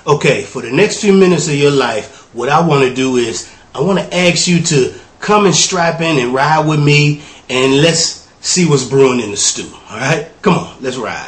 Okay, for the next few minutes of your life, what I want to do is I want to ask you to come and strap in and ride with me, and let's see what's brewing in the stew. All right? Come on, let's ride.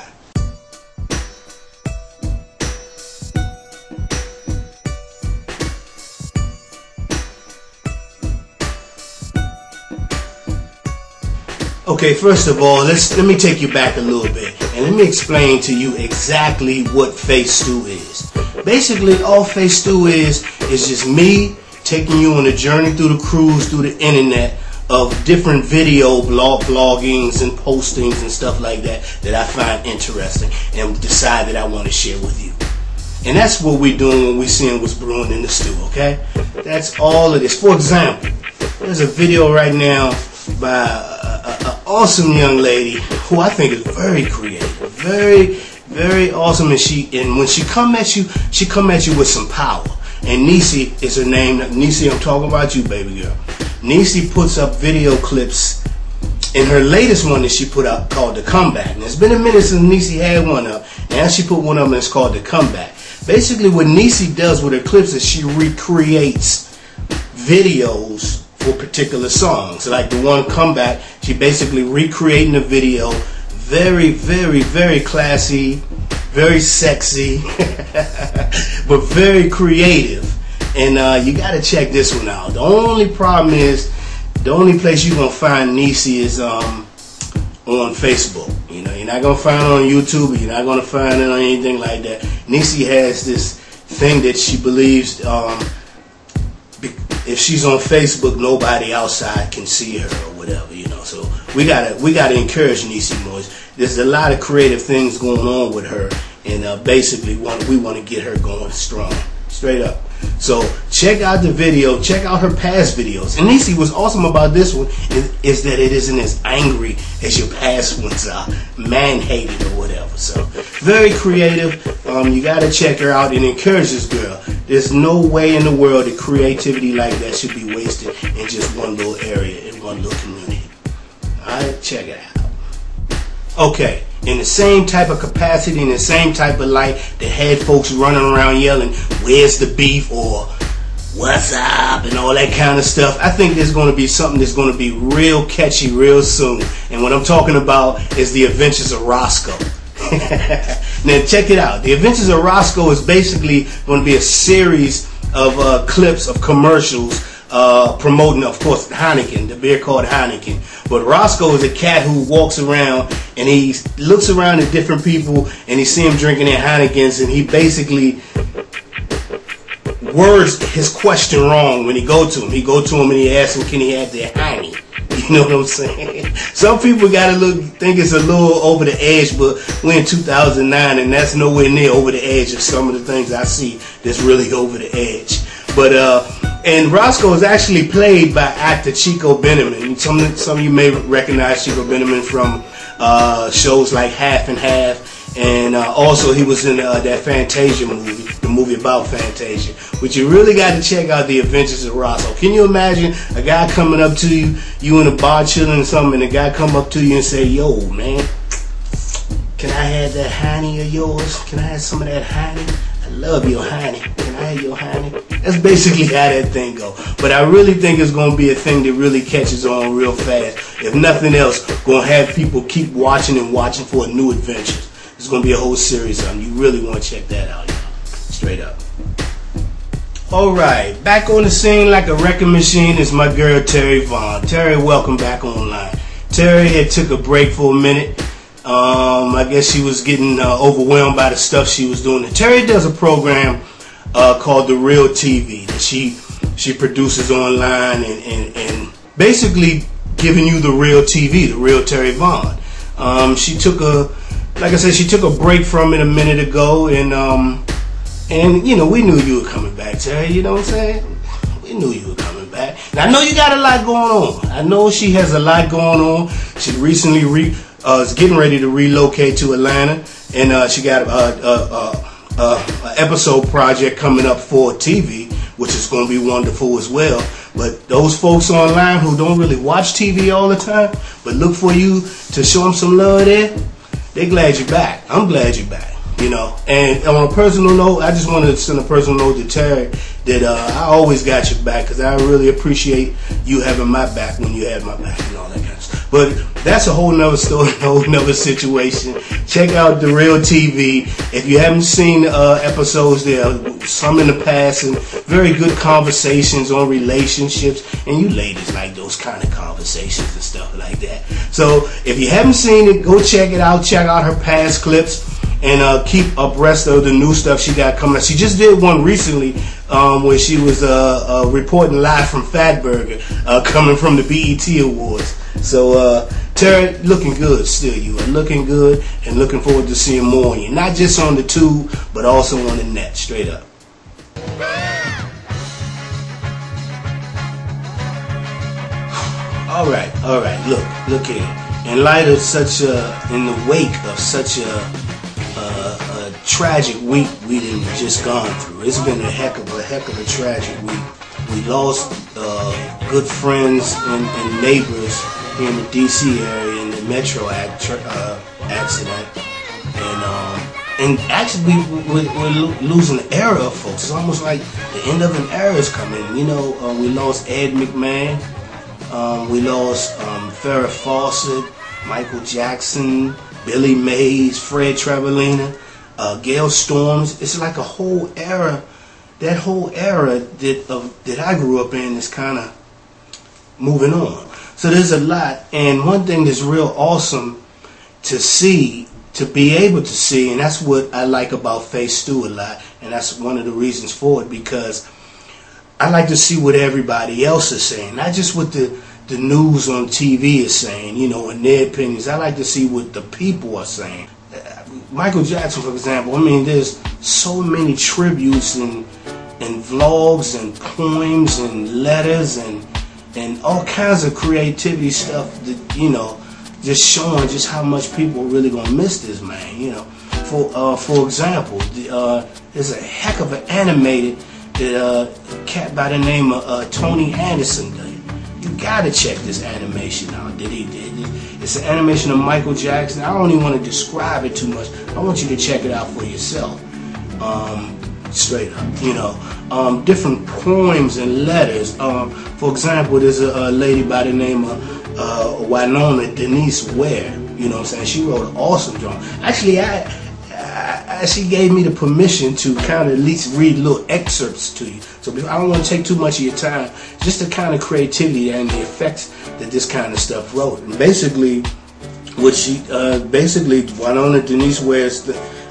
Okay, first of all, let me take you back a little bit and let me explain to you exactly what Face Stew is. Basically, all Face Stew is just me taking you on a journey through the cruise, through the internet of different video bloggings and postings and stuff like that I find interesting and decide that I want to share with you. And that's what we're doing when we're seeing what's brewing in the stew, okay? That's all it is. For example, there's a video right now by an awesome young lady who I think is very creative, very awesome, and when she come at you with some power. And Necee is her name. Necee, I'm talking about you, baby girl. Necee puts up video clips in her latest one that she put up called The Comeback. And it's been a minute since Necee had one up. Now she put one up and it's called The Comeback. Basically what Necee does with her clips is she recreates videos for particular songs. Like the one Comeback, she basically recreating the video. Very classy, very sexy, but very creative. And you gotta check this one out. The only problem is, the only place you're gonna find Necee is on Facebook. You know, you're not gonna find it on YouTube, you're not gonna find it on anything like that. Necee has this thing that she believes if she's on Facebook, nobody outside can see her or whatever, you know. So we gotta encourage Necee more. There's a lot of creative things going on with her, and basically we want to get her going strong, straight up. So check out the video, check out her past videos. And Necee, what's awesome about this one is that it isn't as angry as your past ones are, man-hated or whatever. So very creative. You gotta check her out and encourage this girl. There's no way in the world that creativity like that should be wasted in just one little area, in one little community. Alright, check it out. Okay, in the same type of capacity, in the same type of light that had folks running around yelling, "Where's the beef?" or "What's up?" and all that kind of stuff, I think there's going to be something that's going to be real catchy real soon. And what I'm talking about is the Adventures of Roscoe. Now check it out. The Adventures of Roscoe is basically going to be a series of clips of commercials promoting, of course, Heineken, the beer called Heineken. But Roscoe is a cat who walks around and he looks around at different people and he see them drinking their Heinekens, and he basically words his question wrong when he go to him. He go to him and he asks him, can he have their Heine? You know what I'm saying? Some people think it's a little over the edge, but we're in 2009 and that's nowhere near over the edge of some of the things I see that's really over the edge. But and Roscoe is actually played by actor Chico Benymon. Some of you may recognize Chico Benymon from shows like Half and Half, and also he was in that Fantasia movie, the movie about Fantasia. But you really got to check out the Adventures of Roscoe. Can you imagine a guy coming up to you, you in a bar chilling or something, and a guy come up to you and say, "Yo, man, can I have that Heine of yours? Can I have some of that Heine? I love your Heine. Can I have your Heine?" That's basically how that thing go. But I really think it's going to be a thing that really catches on real fast. If nothing else, going to have people keep watching and watching for a new adventure. It's going to be a whole series of them. You really want to check that out, y'all. Straight up. Alright, back on the scene like a wrecking machine is my girl Terri Vaughn. Terri, welcome back online. Terri had took a break for a minute. I guess she was getting overwhelmed by the stuff she was doing. And Terri does a program called The Real TV that she produces online and basically giving you the real TV, the real Terri Vaughn. She took a break from it a minute ago, and you know, we knew you were coming back, Terri. You know what I'm saying? We knew you were coming back. Now I know you got a lot going on. I know she has a lot going on. She recently is getting ready to relocate to Atlanta, and she got an episode project coming up for TV, which is going to be wonderful as well. But those folks online who don't really watch TV all the time, but look for you to show them some love there, they glad you're back. I'm glad you're back. You know, and on a personal note, I just wanted to send a personal note to Terry that I always got your back, because I really appreciate you having my back when you had my back and all that kind of stuff. But that's a whole nother story, a whole nother situation. Check out The Real TV. If you haven't seen episodes, there are some in the past, and very good conversations on relationships, and you ladies like those kind of conversations and stuff like that. So if you haven't seen it, go check it out. Check out her past clips, and keep abreast of the new stuff she got coming out. She just did one recently where she was reporting live from Fatburger, coming from the BET Awards. So, Terry, looking good still. You are looking good, and looking forward to seeing more on you. Not just on the tube, but also on the net, straight up. All right, look here. In light of such in the wake of such a tragic week we done just gone through. It's been a heck of a tragic week. We lost good friends and neighbors here in the DC area in the Metro accident, and actually we're losing an era of folks. It's almost like the end of an era is coming. You know, we lost Ed McMahon, we lost Farrah Fawcett, Michael Jackson, Billy Mays, Fred Travelina, Gail Storms. It's like a whole era. That whole era that I grew up in is kind of moving on. So there's a lot, and one thing that's real awesome to see, to be able to see, and that's what I like about Faith Stew a lot, and that's one of the reasons for it, because I like to see what everybody else is saying, not just what the news on TV is saying, you know, and their opinions. I like to see what the people are saying. Michael Jackson, for example, I mean, there's so many tributes and vlogs and poems and letters and all kinds of creativity stuff that, you know, just showing just how much people are really gonna miss this man. You know, for example, there's a heck of an animated cat by the name of Tony Anderson did. You gotta check this animation out that he did. It's an animation of Michael Jackson. I don't even want to describe it too much. I want you to check it out for yourself. Straight up, you know. Different poems and letters. For example, there's a lady by the name of Wynnona Denise Ware. You know what I'm saying? She wrote an awesome drawing. Actually, she gave me the permission to kind of at least read little excerpts to you. So I don't want to take too much of your time. Just the kind of creativity and the effects that this kind of stuff wrote. And basically, what she Wynnona Denise Ware's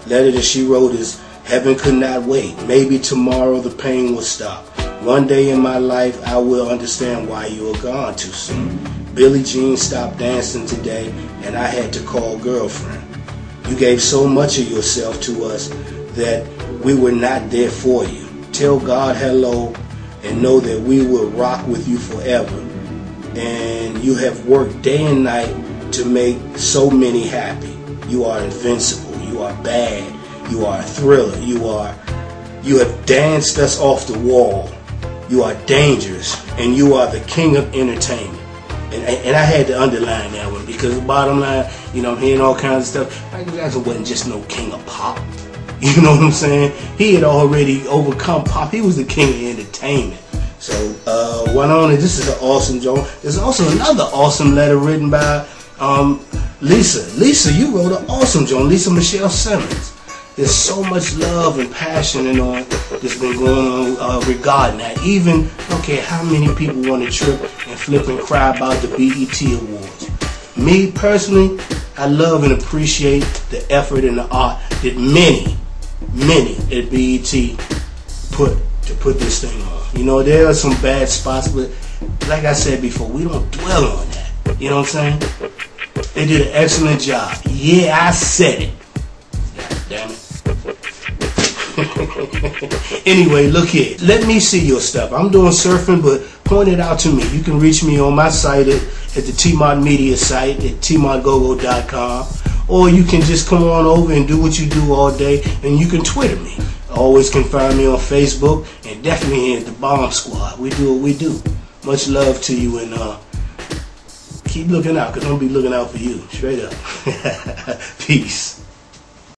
letter that she wrote is, "Heaven could not wait. Maybe tomorrow the pain will stop. One day in my life I will understand why you are gone too soon. Billie Jean stopped dancing today and I had to call girlfriend. You gave so much of yourself to us that we were not there for you. Tell God hello and know that we will rock with you forever. And you have worked day and night to make so many happy. You are invincible. You are bad. You are a thriller. You have danced us off the wall. You are dangerous, and you are the king of entertainment." And I had to underline that one, because the bottom line, you know, I'm hearing all kinds of stuff. Michael Jackson wasn't just no king of pop. You know what I'm saying? He had already overcome pop. He was the king of entertainment. So, Wynnona, this is an awesome joke. There's also another awesome letter written by Lisa. Lisa, you wrote an awesome joke. Lisa Michelle Simmons. There's so much love and passion and all that's been going on regarding that. Even, okay, how many people want to trip and flip and cry about the BET Awards? Me, personally, I love and appreciate the effort and the art that many at BET put to put this thing on. You know, there are some bad spots, but like I said before, we don't dwell on that. You know what I'm saying? They did an excellent job. Yeah, I said it. God damn it. Anyway, look here. Let me see your stuff. I'm doing surfing, but point it out to me. You can reach me on my site at the T-Mod Media site at tmodgogo.com, or you can just come on over and do what you do all day, and you can Twitter me. Always can find me on Facebook, and definitely here at the Bomb Squad. We do what we do. Much love to you, and keep looking out, because I'm going to be looking out for you. Straight up. Peace.